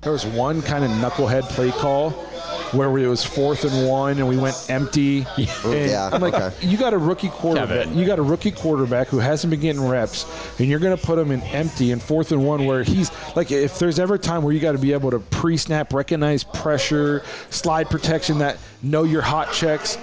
There was one kind of knucklehead play call where it was 4th and 1 and we went empty. And I'm like, you got a rookie quarterback. Kevin. You got a rookie quarterback who hasn't been getting reps, and you're going to put him in empty and 4th and 1 where he's like, if there's ever a time where you got to be able to pre-snap, recognize pressure, slide protection, that know your hot checks,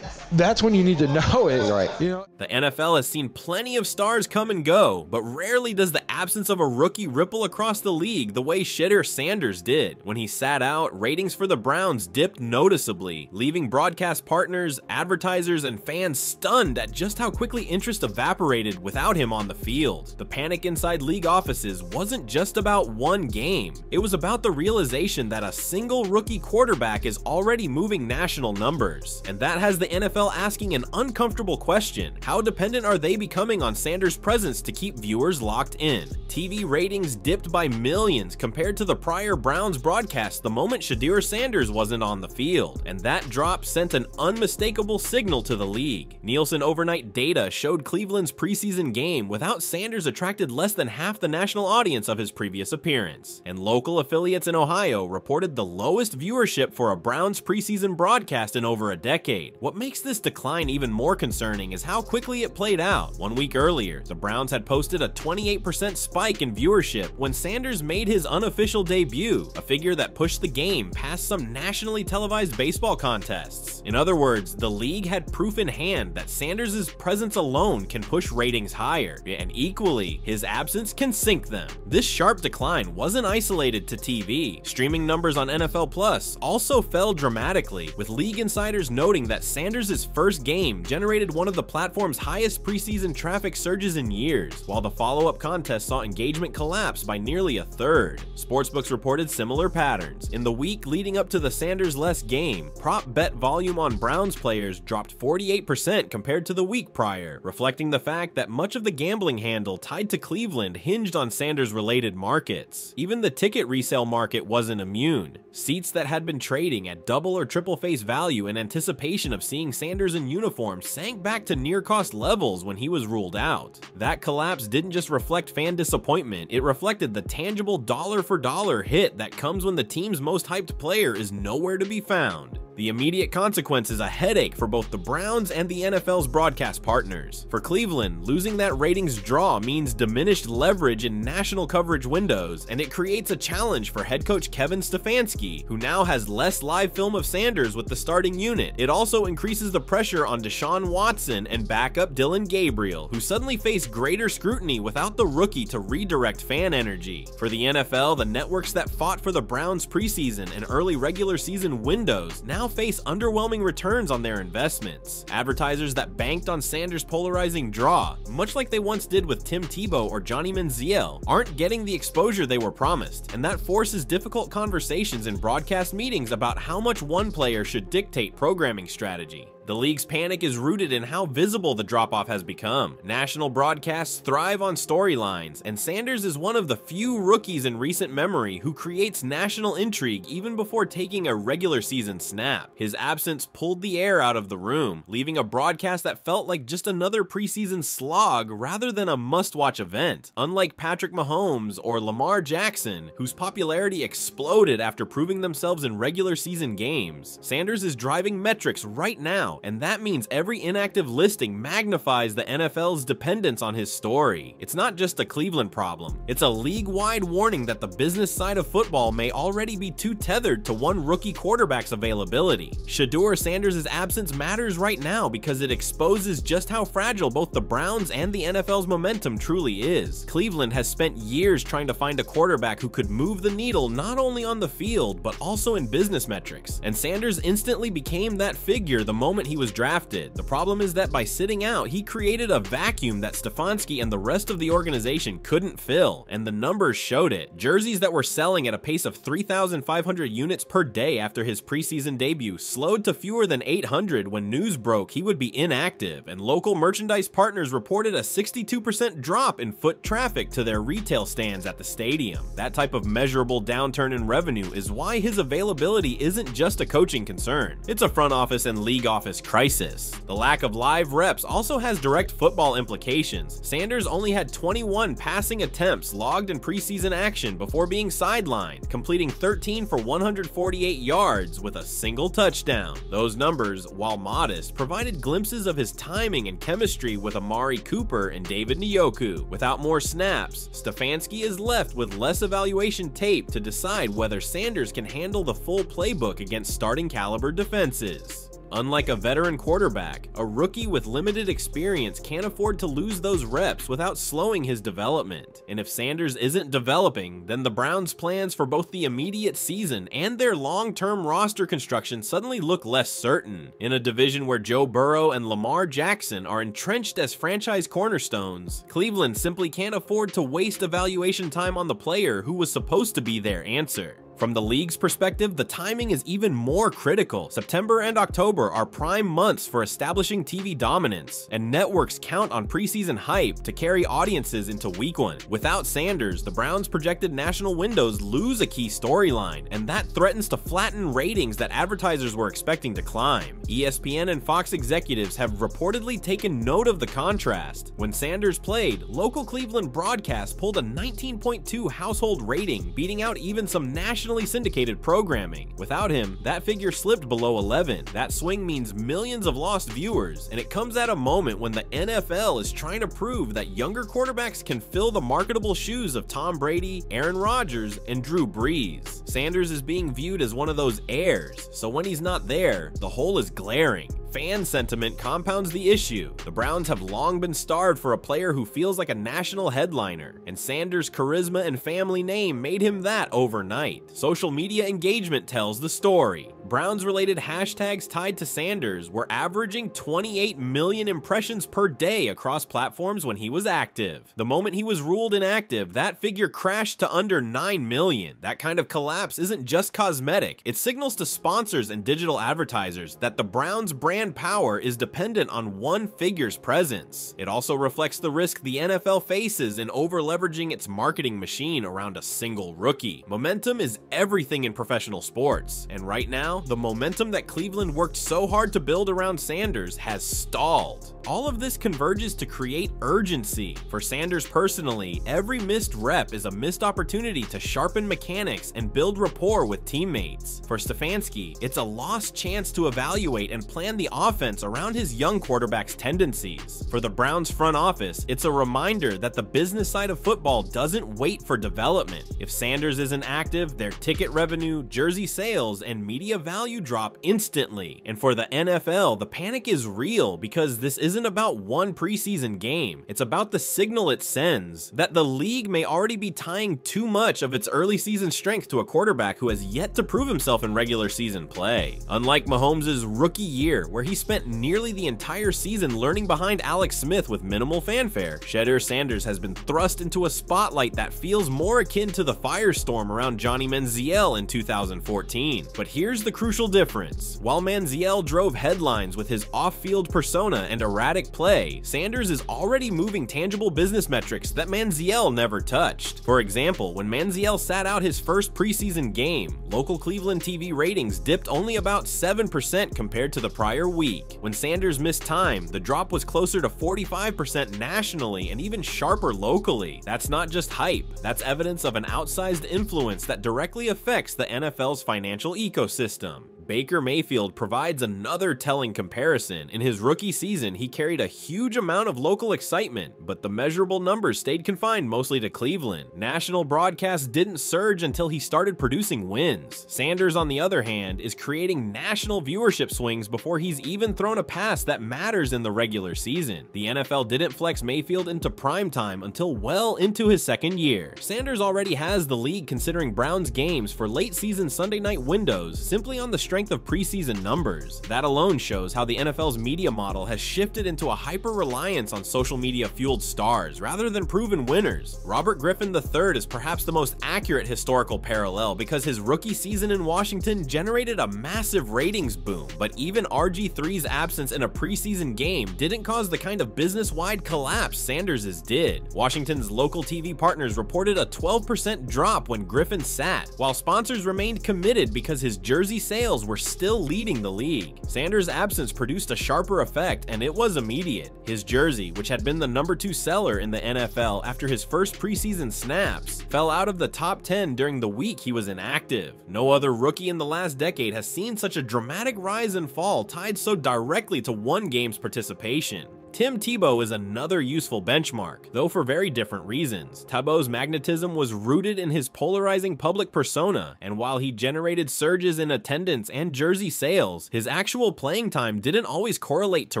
that's when you need to know it. Right. You know? The NFL has seen plenty of stars come and go, but rarely does the absence of a rookie ripple across the league the way Shedeur Sanders did. When he sat out, ratings for the Browns dipped noticeably, leaving broadcast partners, advertisers, and fans stunned at just how quickly interest evaporated without him on the field. The panic inside league offices wasn't just about one game. It was about the realization that a single rookie quarterback is already moving national numbers, and that has the NFL asking an uncomfortable question. How dependent are they becoming on Sanders' presence to keep viewers locked in? TV ratings dipped by millions compared to the prior Browns broadcast the moment Shedeur Sanders wasn't on the field, and that drop sent an unmistakable signal to the league. Nielsen overnight data showed Cleveland's preseason game without Sanders attracted less than half the national audience of his previous appearance, and local affiliates in Ohio reported the lowest viewership for a Browns preseason broadcast in over a decade. What makes this decline even more concerning is how quickly it played out. 1 week earlier, the Browns had posted a 28% spike in viewership when Sanders made his unofficial debut, a figure that pushed the game past some nationally televised baseball contests. In other words, the league had proof in hand that Sanders' presence alone can push ratings higher, and equally, his absence can sink them. This sharp decline wasn't isolated to TV. Streaming numbers on NFL Plus also fell dramatically, with league insiders noting that Sanders' first game generated one of the platform's highest preseason traffic surges in years, while the follow-up contest saw engagement collapse by nearly a third. Sportsbooks reported similar patterns. In the week leading up to the Sanders-less game, prop bet volume on Browns players dropped 48% compared to the week prior, reflecting the fact that much of the gambling handle tied to Cleveland hinged on Sanders-related markets. Even the ticket resale market wasn't immune. Seats that had been trading at double or triple face value in anticipation of seeing Sanders in uniform sank back to near-cost levels when he was ruled out. That collapse didn't just reflect fan disappointment, it reflected the tangible dollar-for-dollar hit that comes when the team's most hyped player is nowhere to be found. The immediate consequence is a headache for both the Browns and the NFL's broadcast partners. For Cleveland, losing that ratings draw means diminished leverage in national coverage windows, and it creates a challenge for head coach Kevin Stefanski, who now has less live film of Sanders with the starting unit. It also increases the pressure on Deshaun Watson and backup Dylan Gabriel, who suddenly face greater scrutiny without the rookie to redirect fan energy. For the NFL, the networks that fought for the Browns preseason and early regular season windows now face underwhelming returns on their investments. Advertisers that banked on Sanders' polarizing draw, much like they once did with Tim Tebow or Johnny Manziel, aren't getting the exposure they were promised, and that forces difficult conversations in broadcast meetings about how much one player should dictate programming strategy. The league's panic is rooted in how visible the drop-off has become. National broadcasts thrive on storylines, and Sanders is one of the few rookies in recent memory who creates national intrigue even before taking a regular season snap. His absence pulled the air out of the room, leaving a broadcast that felt like just another preseason slog rather than a must-watch event. Unlike Patrick Mahomes or Lamar Jackson, whose popularity exploded after proving themselves in regular season games, Sanders is driving metrics right now, and that means every inactive listing magnifies the NFL's dependence on his story. It's not just a Cleveland problem, it's a league-wide warning that the business side of football may already be too tethered to one rookie quarterback's availability. Shedeur Sanders' absence matters right now because it exposes just how fragile both the Browns and the NFL's momentum truly is. Cleveland has spent years trying to find a quarterback who could move the needle not only on the field, but also in business metrics, and Sanders instantly became that figure the moment he was drafted. The problem is that by sitting out, he created a vacuum that Stefanski and the rest of the organization couldn't fill, and the numbers showed it. Jerseys that were selling at a pace of 3,500 units per day after his preseason debut slowed to fewer than 800 when news broke he would be inactive, and local merchandise partners reported a 62% drop in foot traffic to their retail stands at the stadium. That type of measurable downturn in revenue is why his availability isn't just a coaching concern. It's a front office and league office this crisis. The lack of live reps also has direct football implications. Sanders only had 21 passing attempts logged in preseason action before being sidelined, completing 13 for 148 yards with a single touchdown. Those numbers, while modest, provided glimpses of his timing and chemistry with Amari Cooper and David Njoku. Without more snaps, Stefanski is left with less evaluation tape to decide whether Sanders can handle the full playbook against starting caliber defenses. Unlike a veteran quarterback, a rookie with limited experience can't afford to lose those reps without slowing his development. And if Sanders isn't developing, then the Browns' plans for both the immediate season and their long-term roster construction suddenly look less certain. In a division where Joe Burrow and Lamar Jackson are entrenched as franchise cornerstones, Cleveland simply can't afford to waste evaluation time on the player who was supposed to be their answer. From the league's perspective, the timing is even more critical. September and October are prime months for establishing TV dominance, and networks count on preseason hype to carry audiences into week 1. Without Sanders, the Browns' projected national windows lose a key storyline, and that threatens to flatten ratings that advertisers were expecting to climb. ESPN and Fox executives have reportedly taken note of the contrast. When Sanders played, local Cleveland broadcasts pulled a 19.2 household rating, beating out even some nationally syndicated programming. Without him, that figure slipped below 11. That swing means millions of lost viewers, and it comes at a moment when the NFL is trying to prove that younger quarterbacks can fill the marketable shoes of Tom Brady, Aaron Rodgers, and Drew Brees. Sanders is being viewed as one of those heirs, so when he's not there, the hole is glaring. Fan sentiment compounds the issue. The Browns have long been starved for a player who feels like a national headliner, and Sanders' charisma and family name made him that overnight. Social media engagement tells the story. Browns-related hashtags tied to Sanders were averaging 28 million impressions per day across platforms when he was active. The moment he was ruled inactive, that figure crashed to under 9 million. That kind of collapse isn't just cosmetic. It signals to sponsors and digital advertisers that the Browns' brand power is dependent on one figure's presence. It also reflects the risk the NFL faces in over-leveraging its marketing machine around a single rookie. Momentum is everything in professional sports, and right now, the momentum that Cleveland worked so hard to build around Sanders has stalled. All of this converges to create urgency. For Sanders personally, every missed rep is a missed opportunity to sharpen mechanics and build rapport with teammates. For Stefanski, it's a lost chance to evaluate and plan the offense around his young quarterback's tendencies. For the Browns front office, it's a reminder that the business side of football doesn't wait for development. If Sanders isn't active, their ticket revenue, jersey sales, and media value drop instantly. And for the NFL, the panic is real because this isn't about one preseason game. It's about the signal it sends that the league may already be tying too much of its early season strength to a quarterback who has yet to prove himself in regular season play. Unlike Mahomes' rookie year, where he spent nearly the entire season learning behind Alex Smith with minimal fanfare, Shedeur Sanders has been thrust into a spotlight that feels more akin to the firestorm around Johnny Manziel in 2014. But here's the crucial difference. While Manziel drove headlines with his off-field persona and erratic play, Sanders is already moving tangible business metrics that Manziel never touched. For example, when Manziel sat out his first preseason game, local Cleveland TV ratings dipped only about 7% compared to the prior week. When Sanders missed time, the drop was closer to 45% nationally and even sharper locally. That's not just hype, that's evidence of an outsized influence that directly affects the NFL's financial ecosystem. Baker Mayfield provides another telling comparison. In his rookie season, he carried a huge amount of local excitement, but the measurable numbers stayed confined mostly to Cleveland. National broadcasts didn't surge until he started producing wins. Sanders, on the other hand, is creating national viewership swings before he's even thrown a pass that matters in the regular season. The NFL didn't flex Mayfield into primetime until well into his second year. Sanders already has the league considering Browns games for late season Sunday night windows simply on the strength of preseason numbers. That alone shows how the NFL's media model has shifted into a hyper-reliance on social media-fueled stars rather than proven winners. Robert Griffin III is perhaps the most accurate historical parallel because his rookie season in Washington generated a massive ratings boom, but even RG3's absence in a preseason game didn't cause the kind of business-wide collapse Sanders's did. Washington's local TV partners reported a 12% drop when Griffin sat, while sponsors remained committed because his jersey sales Bengals were still leading the league. Sanders' absence produced a sharper effect, and it was immediate. His jersey, which had been the #2 seller in the NFL after his first preseason snaps, fell out of the top 10 during the week he was inactive. No other rookie in the last decade has seen such a dramatic rise and fall tied so directly to one game's participation. Tim Tebow is another useful benchmark, though for very different reasons. Tebow's magnetism was rooted in his polarizing public persona, and while he generated surges in attendance and jersey sales, his actual playing time didn't always correlate to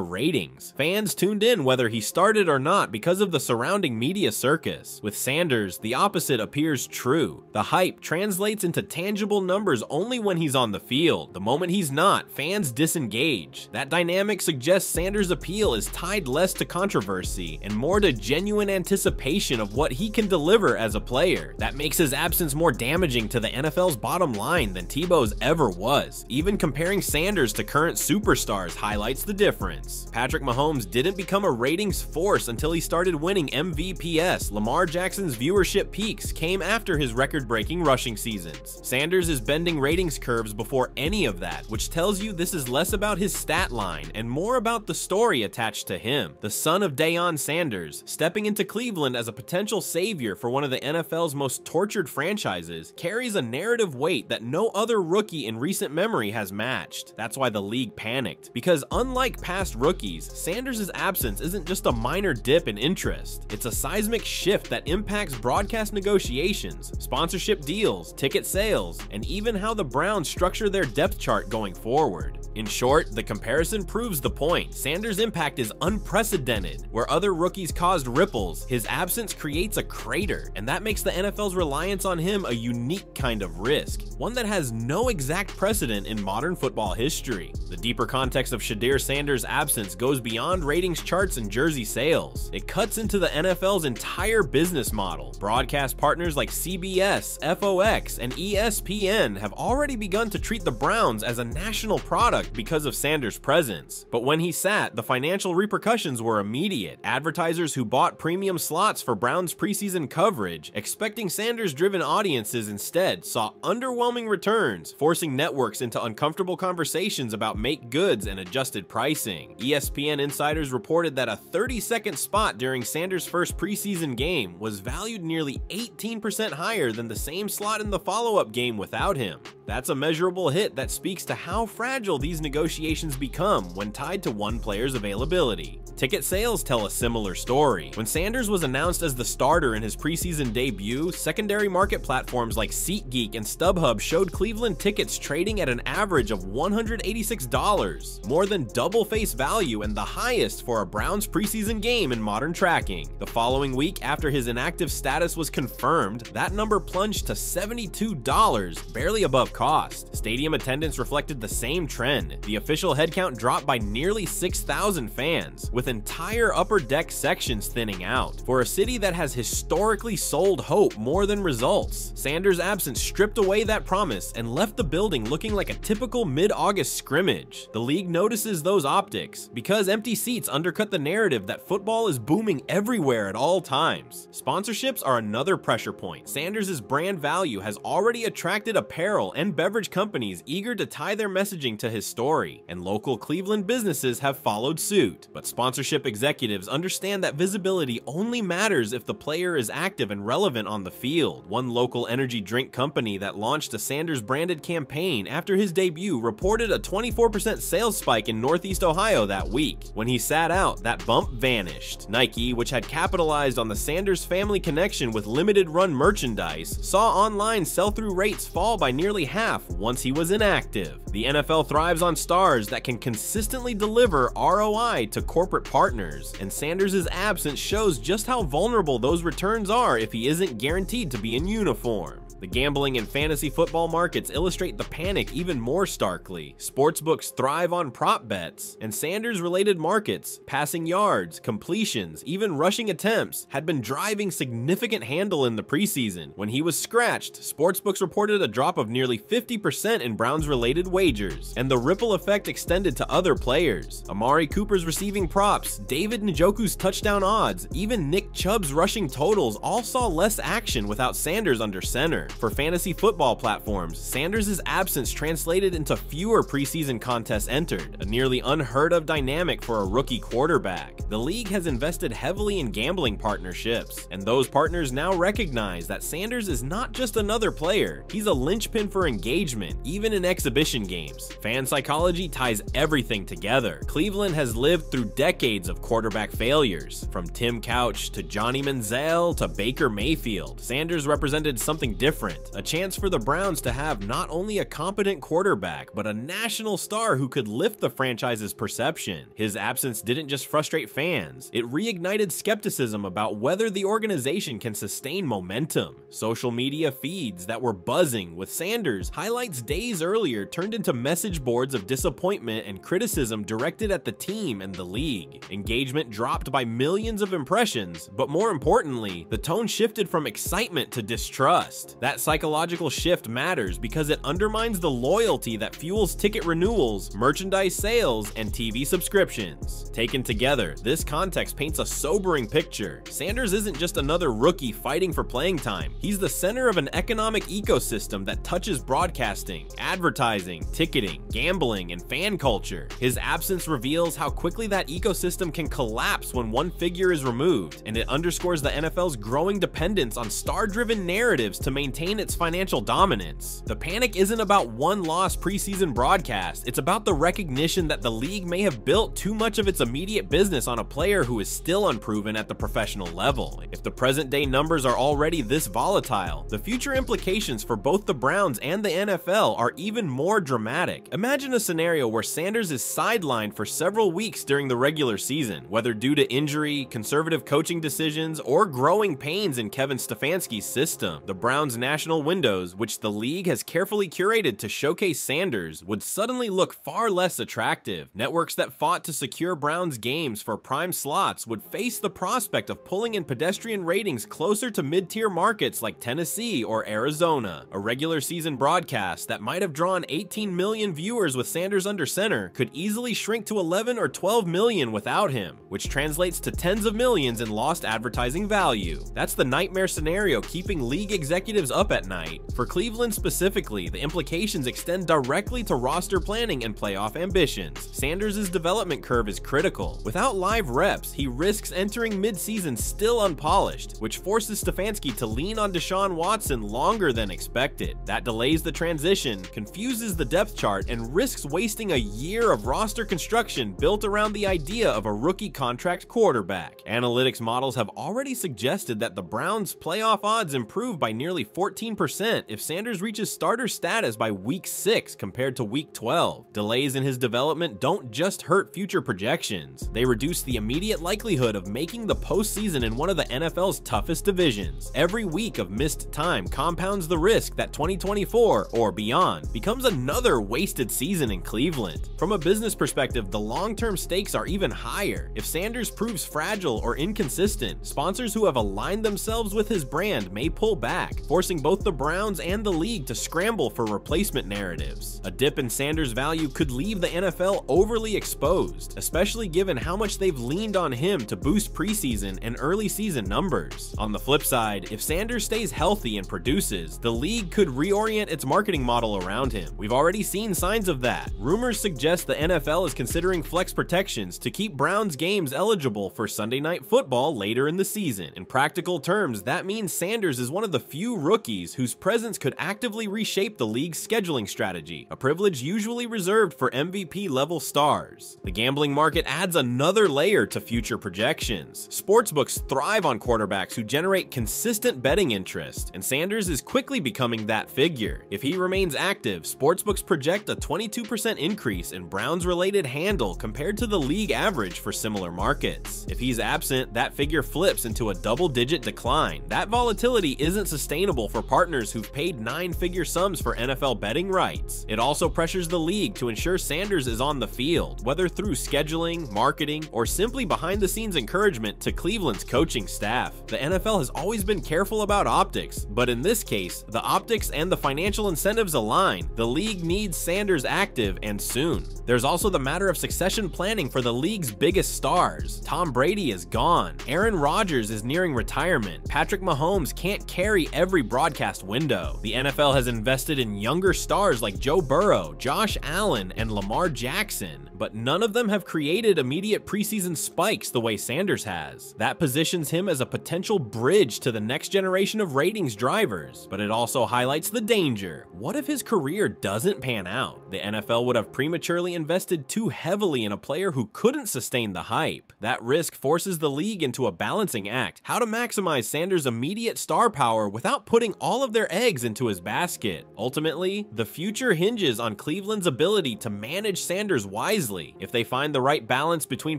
ratings. Fans tuned in whether he started or not because of the surrounding media circus. With Sanders, the opposite appears true. The hype translates into tangible numbers only when he's on the field. The moment he's not, fans disengage. That dynamic suggests Sanders' appeal is tied less to controversy and more to genuine anticipation of what he can deliver as a player. That makes his absence more damaging to the NFL's bottom line than Tebow's ever was. Even comparing Sanders to current superstars highlights the difference. Patrick Mahomes didn't become a ratings force until he started winning MVPs. Lamar Jackson's viewership peaks came after his record-breaking rushing seasons. Sanders is bending ratings curves before any of that, which tells you this is less about his stat line and more about the story attached to him. The son of Deion Sanders, stepping into Cleveland as a potential savior for one of the NFL's most tortured franchises, carries a narrative weight that no other rookie in recent memory has matched. That's why the league panicked, because unlike past rookies, Sanders' absence isn't just a minor dip in interest. It's a seismic shift that impacts broadcast negotiations, sponsorship deals, ticket sales, and even how the Browns structure their depth chart going forward. In short, the comparison proves the point. Sanders' impact is unprecedented. Where other rookies caused ripples, his absence creates a crater, and that makes the NFL's reliance on him a unique kind of risk, one that has no exact precedent in modern football history. The deeper context of Shedeur Sanders' absence goes beyond ratings charts and jersey sales. It cuts into the NFL's entire business model. Broadcast partners like CBS, FOX, and ESPN have already begun to treat the Browns as a national product because of Sanders' presence. But when he sat, the financial repercussions were immediate. Advertisers who bought premium slots for Browns preseason coverage, expecting Sanders-driven audiences instead, saw underwhelming returns, forcing networks into uncomfortable conversations about make goods and adjusted pricing. ESPN insiders reported that a 30-second spot during Sanders' first preseason game was valued nearly 18% higher than the same slot in the follow-up game without him. That's a measurable hit that speaks to how fragile these negotiations become when tied to one player's availability. Ticket sales tell a similar story. When Sanders was announced as the starter in his preseason debut, secondary market platforms like SeatGeek and StubHub showed Cleveland tickets trading at an average of $186, more than double face value and the highest for a Browns preseason game in modern tracking. The following week, after his inactive status was confirmed, that number plunged to $72, barely above cost. Stadium attendance reflected the same trend. The official headcount dropped by nearly 6,000 fans, with entire upper deck sections thinning out. For a city that has historically sold hope more than results, Sanders' absence stripped away that promise and left the building looking like a typical mid-August scrimmage. The league notices those optics because empty seats undercut the narrative that football is booming everywhere at all times. Sponsorships are another pressure point. Sanders' brand value has already attracted apparel and beverage companies eager to tie their messaging to his story, and local Cleveland businesses have followed suit. But sponsorship executives understand that visibility only matters if the player is active and relevant on the field. One local energy drink company that launched a Sanders branded campaign after his debut reported a 24% sales spike in Northeast Ohio that week. When he sat out, that bump vanished. Nike, which had capitalized on the Sanders family connection with limited run merchandise, saw online sell-through rates fall by nearly half once he was inactive. The NFL thrives on stars that can consistently deliver ROI to corporate partners, and Sanders' absence shows just how vulnerable those returns are if he isn't guaranteed to be in uniform. The gambling and fantasy football markets illustrate the panic even more starkly. Sportsbooks thrive on prop bets, and Sanders-related markets, passing yards, completions, even rushing attempts, had been driving significant handle in the preseason. When he was scratched, sportsbooks reported a drop of nearly 50% in Browns-related wagers, and the ripple effect extended to other players. Amari Cooper's receiving props props, David Njoku's touchdown odds, even Nick Chubb's rushing totals all saw less action without Sanders under center. For fantasy football platforms, Sanders' absence translated into fewer preseason contests entered, a nearly unheard of dynamic for a rookie quarterback. The league has invested heavily in gambling partnerships, and those partners now recognize that Sanders is not just another player, he's a linchpin for engagement, even in exhibition games. Fan psychology ties everything together. Cleveland has lived through decades of quarterback failures, from Tim Couch to Johnny Manziel to Baker Mayfield. Sanders represented something different, a chance for the Browns to have not only a competent quarterback, but a national star who could lift the franchise's perception. His absence didn't just frustrate fans, it reignited skepticism about whether the organization can sustain momentum. Social media feeds that were buzzing with Sanders highlights days earlier turned into message boards of disappointment and criticism directed at the team and the league. Engagement dropped by millions of impressions, but more importantly, the tone shifted from excitement to distrust. That psychological shift matters because it undermines the loyalty that fuels ticket renewals, merchandise sales, and TV subscriptions. Taken together, this context paints a sobering picture. Sanders isn't just another rookie fighting for playing time. He's the center of an economic ecosystem that touches broadcasting, advertising, ticketing, gambling, and fan culture. His absence reveals how quickly that ecosystem can collapse when one figure is removed, and it underscores the NFL's growing dependence on star-driven narratives to maintain its financial dominance. The panic isn't about one lost preseason broadcast, it's about the recognition that the league may have built too much of its immediate business on a player who is still unproven at the professional level. If the present-day numbers are already this volatile, the future implications for both the Browns and the NFL are even more dramatic. Imagine a scenario where Sanders is sidelined for several weeks during the regular season, whether due to injury, conservative coaching decisions, or growing pains in Kevin Stefanski's system. The Browns' national windows, which the league has carefully curated to showcase Sanders, would suddenly look far less attractive. Networks that fought to secure Browns games for prime slots would face the prospect of pulling in pedestrian ratings closer to mid-tier markets like Tennessee or Arizona. A regular season broadcast that might have drawn 18 million viewers with Sanders under center could easily shrink to 11 or 12 million without him, which translates to tens of millions in lost advertising value. That's the nightmare scenario keeping league executives up at night. For Cleveland specifically, the implications extend directly to roster planning and playoff ambitions. Sanders' development curve is critical. Without live reps, he risks entering mid-season still unpolished, which forces Stefanski to lean on Deshaun Watson longer than expected. That delays the transition, confuses the depth chart, and risks wasting a year of roster construction built around the idea of a rookie contract quarterback. Analytics models have already suggested that the Browns' playoff odds improve by nearly 14% if Sanders reaches starter status by week 6 compared to week 12. Delays in his development don't just hurt future projections, they reduce the immediate likelihood of making the postseason in one of the NFL's toughest divisions. Every week of missed time compounds the risk that 2024 or beyond becomes another wasted season in Cleveland. From a business perspective, the long-term stakes are even higher. If Sanders proves fragile or inconsistent, sponsors who have aligned themselves with his brand may pull back, forcing both the Browns and the league to scramble for replacement narratives. A dip in Sanders' value could leave the NFL overly exposed, especially given how much they've leaned on him to boost preseason and early season numbers. On the flip side, if Sanders stays healthy and produces, the league could reorient its marketing model around him. We've already seen signs of that. Rumors suggest the NFL is considering flex protections to keep Browns games eligible for Sunday Night Football later in the season. In practical terms, that means Sanders is one of the few rookies whose presence could actively reshape the league's scheduling strategy, a privilege usually reserved for MVP-level stars. The gambling market adds another layer to future projections. Sportsbooks thrive on quarterbacks who generate consistent betting interest, and Sanders is quickly becoming that figure. If he remains active, sportsbooks project a 22% increase in Browns-related handle compared to the league average for similar markets. If he's absent, that figure flips into a double-digit decline. That volatility isn't sustainable for partners who've paid 9-figure sums for NFL betting rights. It also pressures the league to ensure Sanders is on the field, whether through scheduling, marketing, or simply behind-the-scenes encouragement to Cleveland's coaching staff. The NFL has always been careful about optics, but in this case, the optics and the financial incentives align. The league needs Sanders active and soon. There's also the matter of succession planning for the league's league's biggest stars. Tom Brady is gone. Aaron Rodgers is nearing retirement. Patrick Mahomes can't carry every broadcast window. The NFL has invested in younger stars like Joe Burrow, Josh Allen, and Lamar Jackson, but none of them have created immediate preseason spikes the way Sanders has. That positions him as a potential bridge to the next generation of ratings drivers, but it also highlights the danger. What if his career doesn't pan out? The NFL would have prematurely invested too heavily in a player who couldn't sustain the hype. That risk forces the league into a balancing act: how to maximize Sanders' immediate star power without putting all of their eggs into his basket. Ultimately, the future hinges on Cleveland's ability to manage Sanders wisely. If they find the right balance between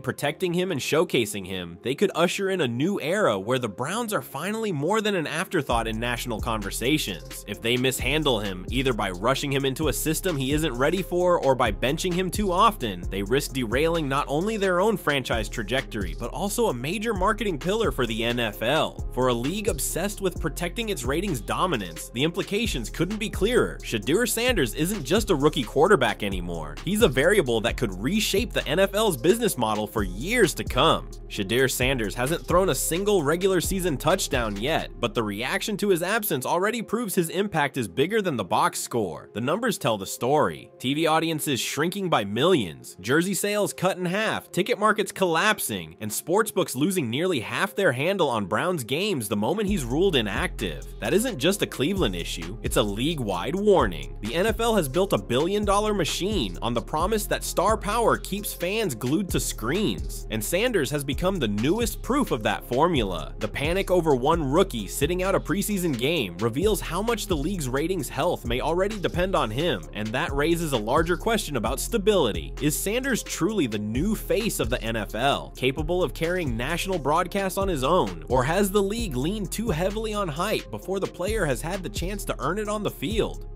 protecting him and showcasing him, they could usher in a new era where the Browns are finally more than an afterthought in national conversations. If they mishandle him, either by rushing him into a system he isn't ready for or by benching him too often, they risk derailing not only their own franchise trajectory, but also a major marketing pillar for the NFL. For a league obsessed with protecting its ratings dominance, the implications couldn't be clearer. Shedeur Sanders isn't just a rookie quarterback anymore. He's a variable that could reshape the NFL's business model for years to come. Shedeur Sanders hasn't thrown a single regular season touchdown yet, but the reaction to his absence already proves his impact is bigger than the box score. The numbers tell the story. TV audiences shrinking by millions, jersey sales cut in half, ticket markets collapsing, and sportsbooks losing nearly half their handle on Brown's games the moment he's ruled inactive. That isn't just a Cleveland issue, it's a league-wide warning. The NFL has built a billion-dollar machine on the promise that star power keeps fans glued to screens, and Sanders has become the newest proof of that formula. The panic over one rookie sitting out a preseason game reveals how much the league's ratings health may already depend on him, and that raises a larger question about stability. Is Sanders truly the new face of the NFL, capable of carrying national broadcasts on his own, or has the league leaned too heavily on hype before the player has had the chance to earn it on the field?